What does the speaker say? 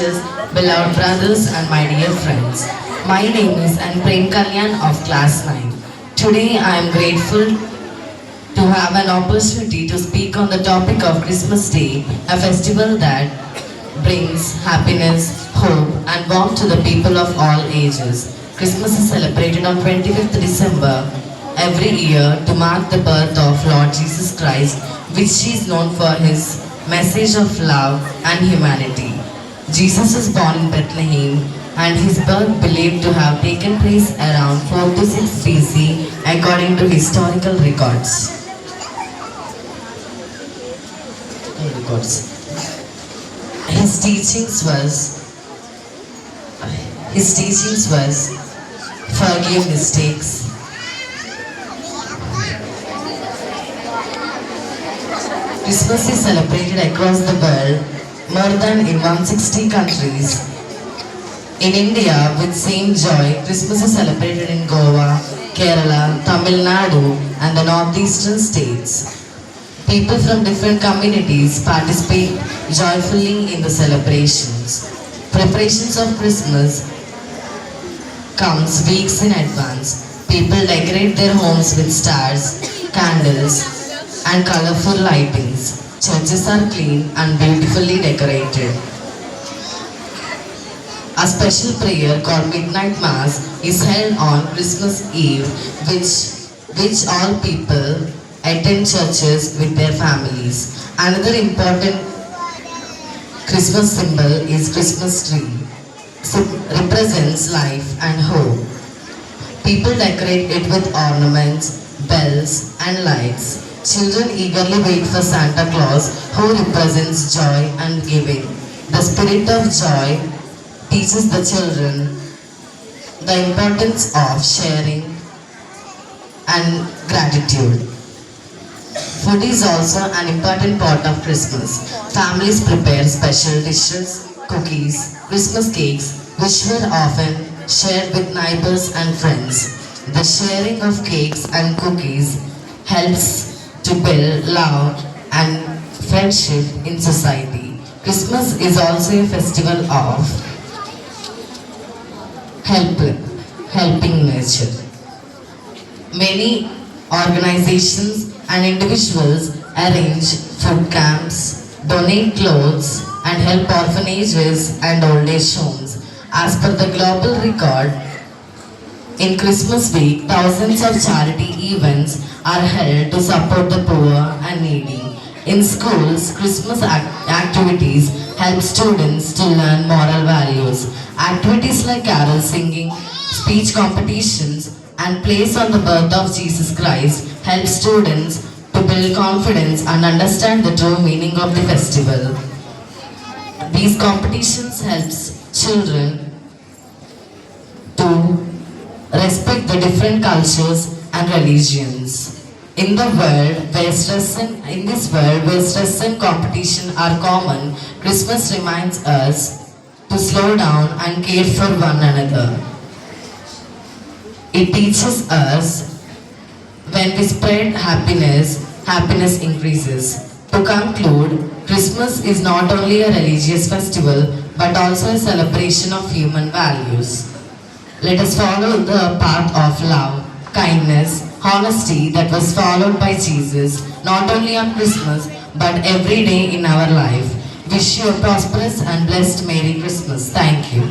teachers, beloved brothers and my dear friends. My name is Prem Kalyan of class 9. Today I am grateful to have an opportunity to speak on the topic of Christmas Day, a festival that brings happiness, hope and warmth to the people of all ages. Christmas is celebrated on 25th December every year to mark the birth of Lord Jesus Christ, which is known for his message of love and humanity. Jesus was born in Bethlehem and his birth believed to have taken place around 4 to 6 BC according to historical records. His teachings was forgive mistakes, Christmas is celebrated across the world more than in 160 countries. In India, with same joy, Christmas is celebrated in Goa, Kerala, Tamil Nadu and the northeastern states. People from different communities participate joyfully in the celebrations. Preparations of Christmas comes weeks in advance. People decorate their homes with stars, candles and colorful lightings. Churches are clean and beautifully decorated. A special prayer called Midnight Mass is held on Christmas Eve, which all people attend churches with their families. Another important Christmas symbol is Christmas tree. It represents life and hope. People decorate it with ornaments, bells and lights. Children eagerly wait for Santa Claus, who represents joy and giving. The spirit of joy teaches the children the importance of sharing and gratitude. Food is also an important part of Christmas. Families prepare special dishes, cookies, Christmas cakes, which were often shared with neighbors and friends. The sharing of cakes and cookies helps to build love and friendship in society. Christmas is also a festival of helping nature. Many organizations and individuals arrange food camps, donate clothes and help orphanages and old age homes. As per the global record, in Christmas week, thousands of charity events are held to support the poor and needy. In schools, Christmas activities help students to learn moral values. Activities like carol singing, speech competitions, and plays on the birth of Jesus Christ help students to build confidence and understand the true meaning of the festival. These competitions helps children to respect the different cultures and religions. In this world where stress and competition are common, Christmas reminds us to slow down and care for one another. It teaches us when we spread happiness, happiness increases. To conclude, Christmas is not only a religious festival but also a celebration of human values. Let us follow the path of love, kindness, honesty that was followed by Jesus, not only on Christmas but every day in our life. Wish you a prosperous and blessed Merry Christmas. Thank you.